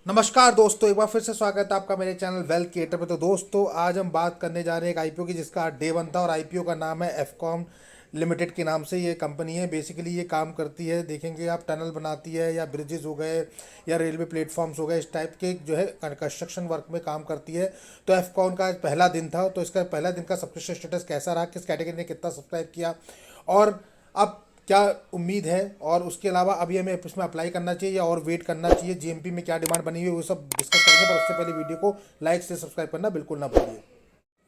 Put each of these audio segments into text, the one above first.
नमस्कार दोस्तों, एक बार फिर से स्वागत है आपका मेरे चैनल वेल्थ क्रिएटर पे। तो दोस्तों, आज हम बात करने जा रहे हैं एक आईपीओ की जिसका आज डे वन था और आईपीओ का नाम है एफकॉम लिमिटेड के नाम से ये कंपनी है। बेसिकली ये काम करती है, देखेंगे आप, टनल बनाती है या ब्रिजेस हो गए या रेलवे प्लेटफॉर्म्स हो गए, इस टाइप के जो है कंस्ट्रक्शन वर्क में काम करती है। तो एफकॉम का आज पहला दिन था, तो इसका पहला दिन का सब्सक्रिप्शन स्टेटस कैसा रहा, किस कैटेगरी ने कितना सब्सक्राइब किया और अब क्या उम्मीद है, और उसके अलावा अभी हमें इसमें अप्लाई करना चाहिए या और वेट करना चाहिए, जीएमपी में क्या डिमांड बनी हुई है, वो सब डिस्कस करेंगे। पर उससे पहले वीडियो को लाइक से सब्सक्राइब करना बिल्कुल ना भूलिए।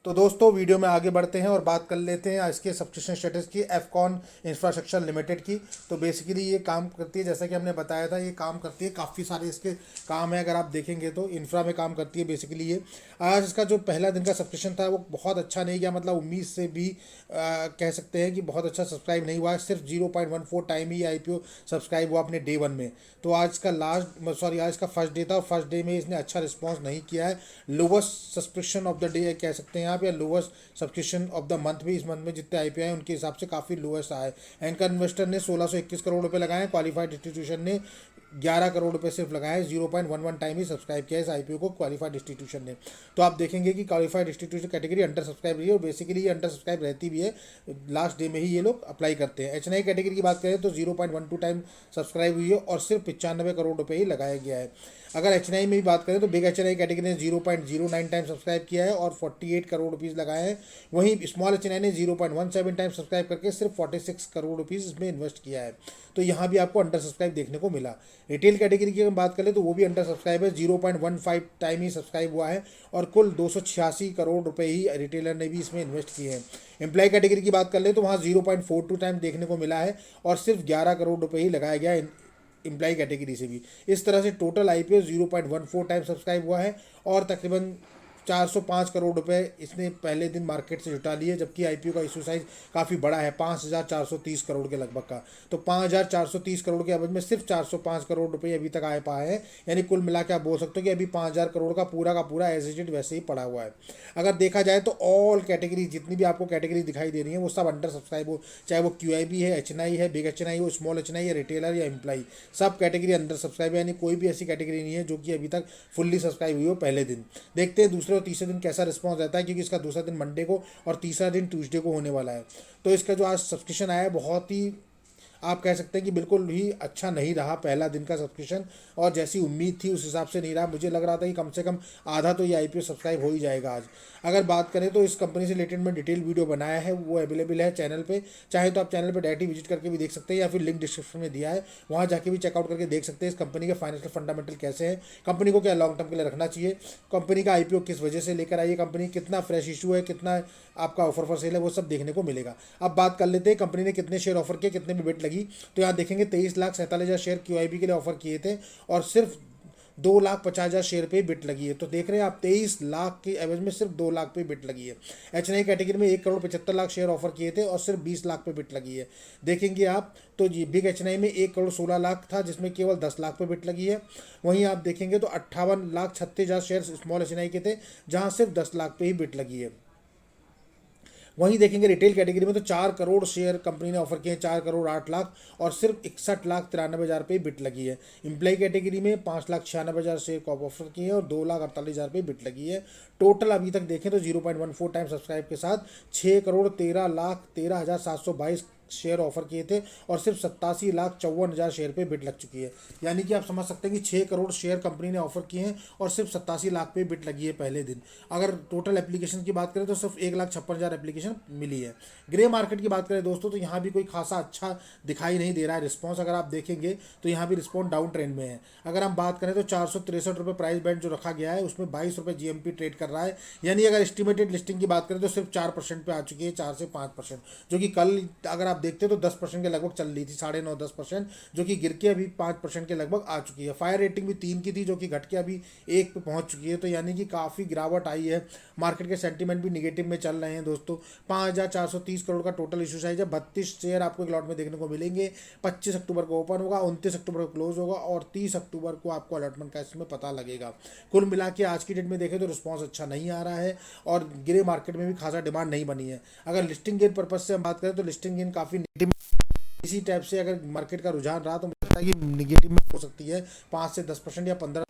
तो दोस्तों, वीडियो में आगे बढ़ते हैं और बात कर लेते हैं इसके सब्सक्रिप्शन स्टेटस की, एफकॉन इंफ्रास्ट्रक्चर लिमिटेड की। तो बेसिकली ये काम करती है, जैसा कि हमने बताया था, ये काम करती है, काफ़ी सारे इसके काम है। अगर आप देखेंगे तो इंफ्रा में काम करती है बेसिकली ये। आज इसका जो पहला दिन का सब्सक्रिप्शन था वो बहुत अच्छा नहीं गया, मतलब उम्मीद से भी कह सकते हैं कि बहुत अच्छा सब्सक्राइब नहीं हुआ है। सिर्फ 0.14 टाइम ही आईपीओ सब्सक्राइब हुआ अपने डे वन में। तो आज का आज का फर्स्ट डे था और फर्स्ट डे में इसने अच्छा रिस्पॉन्स नहीं किया है। Lowest subscription of the day कह सकते हैं आप, या lowest subscription of the month भी, इस मंथ में जितने आईपीओ हैं उनके हिसाब से काफ़ी लोवेस्ट आया है। एंकर इन्वेस्टर ने 1621 करोड़ रुपए लगाए हैं, क्वालिफाइड इंस्टीट्यूशन ने 11 करोड़ रुपए सिर्फ लगाए। 0.11 टाइम ही सब्सक्राइब किया है इस आईपीओ को क्वालिफाइड इंस्टीट्यूशन ने। तो आप देखेंगे कि qualified institution category under subscribe रही है और बेसिकली ये अंडर सब्सक्राइब रहती भी है। लास्ट डे में ही ये लोग अप्लाई करते हैं। एचएनआई कैटेगरी की बात करें तो 0.12 टाइम सब्सक्राइब हुई है और सिर्फ 95 करोड़ रुपए ही लगाया गया है। अगर एचएनआई में भी बात करें तो बिग एचएनआई कैटेगरी ने 0.09 टाइम सब्सक्राइब किया है और 48 करोड़ रुपीज़ लगाए हैं। वहीं स्मॉल एचएनआई ने 0.17 टाइम सब्सक्राइब करके सिर्फ 46 करोड़ रुपीज़ इसमें इन्वेस्ट किया है। तो यहाँ भी आपको अंडर सब्सक्राइब देखने को मिला। रिटेल कैटेगरी की अगर बात करें तो वो भी अंडर सब्सक्राइब है, 0.15 टाइम ही सब्सक्राइब हुआ है और कुल 286 करोड़ रुपए ही रिटेलर ने भी इसमें इन्वेस्ट किए हैं। एम्प्लॉय कैटेगरी की बात कर ले तो वहाँ 0.42 टाइम देखने को मिला है और सिर्फ 11 करोड़ रुपए ही लगाया गया है एम्प्लॉय कैटेगरी से भी। इस तरह से टोटल आईपीओ 0.14 टाइम सब्सक्राइब हुआ है और तकरीबन 405 करोड़ रुपए इसने पहले दिन मार्केट से जुटा लिए, जबकि आईपीओ का इशू साइज काफ़ी बड़ा है, 5430 करोड़ के लगभग का। तो 5430 करोड़ के एवज में सिर्फ 405 करोड़ रुपए अभी तक आए पाए हैं। यानी कुल मिला के आप बोल सकते हो कि अभी 5000 करोड़ का पूरा एज इट वैसे ही पड़ा हुआ है। अगर देखा जाए तो ऑल कैटेगरी, जितनी भी आपको कैटेगरी दिखाई दे रही है वो सब अंडर सब्सक्राइब हो, चाहे वो क्यूआईबी है, एचएनआई है, बिग एचएनआई हो, स्मॉल एचएनआई है, रिटेलर या एम्प्लॉई, सब कैटेगरी अंडर सब्सक्राइब है। यानी कोई भी ऐसी कैटेगरी नहीं है जो कि अभी तक फुल्ली सब्सक्राइब हुई हो पहले दिन। देखते हैं दूसरे और तीसरे दिन कैसा रिस्पॉन्स रहता है, क्योंकि इसका दूसरा दिन मंडे को और तीसरा दिन ट्यूसडे को होने वाला है। तो इसका जो आज सब्सक्रिप्शन आया है बहुत ही, आप कह सकते हैं कि बिल्कुल ही अच्छा नहीं रहा पहला दिन का सब्सक्रिप्शन, और जैसी उम्मीद थी उस हिसाब से नहीं रहा। मुझे लग रहा था कि कम से कम आधा तो ये आईपीओ सब्सक्राइब हो ही जाएगा आज। अगर बात करें तो इस कंपनी से रिलेटेड में डिटेल वीडियो बनाया है, वो अवेलेबल है चैनल पे। चाहे तो आप चैनल पे डायरेक्टली विजिट करके भी देख सकते हैं या फिर लिंक डिस्क्रिप्शन में दिया है, वहाँ जाके भी चेकआउट करके देख सकते हैं इस कंपनी के फाइनेंशियल फंडामेंटल कैसे हैं, कंपनी को क्या लॉन्ग टर्म के लिए रखना चाहिए, कंपनी का आईपीओ किस वजह से लेकर आई है कंपनी, कितना फ्रेश इशू है, कितना आपका ऑफर फॉर सेल है, वो सब देखने को मिलेगा। अब बात कर लेते हैं कंपनी ने कितने शेयर ऑफर किए, कितने में बिट लगी। तो यहाँ देखेंगे 23,47,000 शेयर क्यूआईबी के लिए ऑफर किए थे और सिर्फ 2,50,000 शेयर पे बिट लगी है। तो देख रहे हैं आप, 23 लाख के एवरेज में सिर्फ 2 लाख पे बिट लगी है। एचएनआई कैटेगरी में 1,75,00,000 शेयर ऑफर किए थे और सिर्फ 20 लाख पे बिट लगी है। देखेंगे आप तो जी बिग एचएनआई में 1,16,00,000 था जिसमें केवल 10 लाख पे बिट लगी है। वहीं आप देखेंगे तो 58,36,000 शेयर स्मॉल एचएनआई के थे जहां सिर्फ 10 लाख पे ही बिट लगी है। वहीं देखेंगे रिटेल कैटेगरी में तो 4 करोड़ शेयर कंपनी ने ऑफर किए हैं, 4,08,00,000 और सिर्फ 61,93,000 पे बिट लगी है। एम्प्लॉय कैटेगरी में 5,96,000 शेयर को ऑफर किए हैं और 2,48,000 पे बिट लगी है। टोटल अभी तक देखें तो 0.14 टाइम सब्सक्राइब के साथ 6,13,13,722 शेयर ऑफर किए थे और सिर्फ 87,54,000 शेयर पे बिट लग चुकी है। यानी कि आप समझ सकते हैं कि 6 करोड़ शेयर कंपनी ने ऑफर किए हैं और सिर्फ 87 लाख पे बिट लगी है पहले दिन। अगर टोटल एप्लीकेशन की बात करें तो सिर्फ 1,56,000 एप्लीकेशन मिली है। ग्रे मार्केट की बात करें दोस्तों तो यहाँ भी कोई खासा अच्छा दिखाई नहीं दे रहा है रिस्पॉन्स। अगर आप देखेंगे तो यहाँ भी रिस्पॉन्स डाउन ट्रेंड में है। अगर हम बात करें तो 463 रुपये प्राइस बैंड जो रखा गया है उसमें 22 रुपये जीएमपी ट्रेड कर रहा है। यानी अगर एस्टिमेटेड लिस्टिंग की बात करें तो सिर्फ 4% पे आ चुकी है, 4 से 5%, जो कि कल अगर आप देखते तो 10% के लगभग चल रही थी, 9.5-10%, जो कि गिर के अभी 5% के लगभग आ चुकी है। फायर रेटिंग भी 3 की थी जो कि घट के अभी 1 पे पहुंच चुकी है। तो यानी कि काफ़ी गिरावट आई है, मार्केट के सेंटीमेंट भी निगेटिव में चल रहे हैं दोस्तों। 5,430 करोड़ का टोटल इशू साइज है, 32 शेयर आपको एक लॉट में देखने को मिलेंगे। 25 अक्टूबर को ओपन होगा, 29 अक्टूबर को क्लोज होगा और 30 अक्टूबर को आपको अलॉटमेंट का इसमें पता लगेगा। कुल मिला के आज की डेट में देखें तो रिस्पॉन्स अच्छा नहीं आ रहा है और ग्रे मार्केट में भी खासा डिमांड नहीं बनी है। अगर लिस्टिंग गेन पर्पज से हम बात करें तो लिस्टिंग गेन काफ़ी नेगेटिव, इसी टाइप से अगर मार्केट का रुझान रहा तो मुझे लगता है कि निगेटिव में हो सकती है, 5 से 10% या 15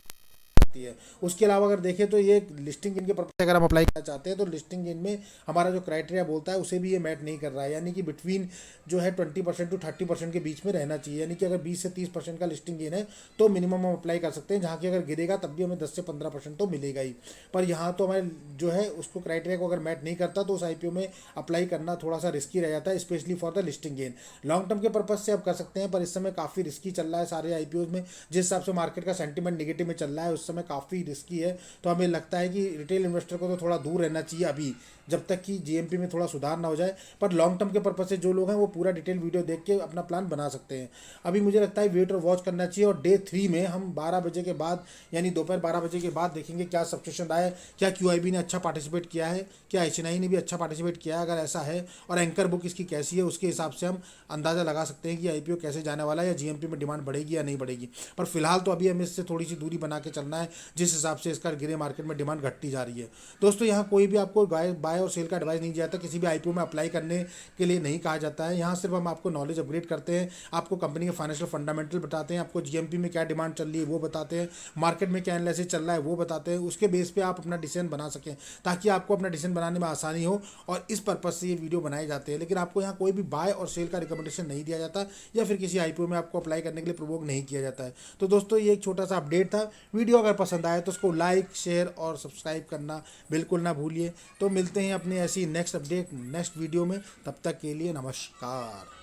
सकती है। उसके अलावा अगर देखें तो ये लिस्टिंग गेन के पर्पज से अगर हम अप्लाई करना चाहते हैं तो लिस्टिंग गेन में हमारा जो क्राइटेरिया बोलता है उसे भी ये मैट नहीं कर रहा है, यानी कि बिटवीन जो है 20% टू 30% के बीच में रहना चाहिए। यानी कि अगर 20 से 30% का लिस्टिंग गेन है तो मिनिमम हम अप्लाई कर सकते हैं, जहाँ की अगर गिरेगा तब भी हमें 10 से 15% तो मिलेगा ही। पर यहाँ तो हमारे जो है उसको क्राइटेरिया को अगर मैट नहीं करता तो उस आईपीओ में अप्लाई करना थोड़ा सा रिस्की रह जाता है, specially for the listing gain. Long term के पर्पज से आप कर सकते हैं, पर इस समय काफ़ी रिस्की चल रहा है सारे आईपीओ में। जिस हिसाब से मार्केट का सेंटीमेंट नेगेटिव में चल रहा है उस समय काफ़ी रिस्की है। तो हमें लगता है कि रिटेल इन्वेस्टर को तो थोड़ा दूर रहना चाहिए अभी, जब तक कि जीएमपी में थोड़ा सुधार ना हो जाए। पर लॉन्ग टर्म के पर्पज से जो लोग हैं वो पूरा डिटेल वीडियो देख के अपना प्लान बना सकते हैं। अभी मुझे लगता है वेट और वॉच करना चाहिए, और डे 3 में हम 12 बजे के बाद यानी दोपहर 12 बजे के बाद देखेंगे क्या सब्सक्रिप्शन रहा है, क्या क्यूआईबी ने अच्छा पार्टिसिपेट किया है, क्या एचएनआई ने भी अच्छा पार्टिसिपेट किया है। अगर ऐसा है और एंकर बुक इसकी कैसी है, उसके हिसाब से हम अंदाज़ा लगा सकते हैं कि आईपीओ कैसे जाने वाला है या जीएमपी में डिमांड बढ़ेगी या नहीं बढ़ेगी। पर फिलहाल तो अभी हमें इससे थोड़ी सी दूरी बना के चलना है, जिस हिसाब से इसका गिरे मार्केट में डिमांड घटती जा रही है। दोस्तों यहाँ कोई भी आपको बाय और सेल का एडवाइस नहीं दिया जाता, किसी भी आईपीओ में अप्लाई करने के लिए नहीं कहा जाता है। यहाँ सिर्फ हम आपको नॉलेज अपग्रेड करते हैं, आपको कंपनी के फाइनेंशियल फंडामेंटल बताते हैं, आपको जीएमपी में क्या डिमांड चल रही है वो बताते हैं, मार्केट में क्या एनालिसिस चल रहा है वो बताते हैं। उसके बेस पे आप अपना डिसीजन बना सकें, ताकि आपको अपना डिसीजन बनाने में आसानी हो, और इस पर्पज से ये वीडियो बनाए जाते हैं। लेकिन आपको यहाँ कोई भी बाय और सेल का रिकमेंडेशन नहीं दिया जाता, या फिर किसी आईपीओ में आपको अप्लाई करने के लिए प्रोवोक नहीं किया जाता है। तो दोस्तों ये एक छोटा सा अपडेट था। वीडियो अगर पसंद आए तो उसको लाइक, शेयर और सब्सक्राइब करना बिल्कुल ना भूलिए। तो मिलते हैं अपनी ऐसी नेक्स्ट अपडेट नेक्स्ट वीडियो में, तब तक के लिए नमस्कार।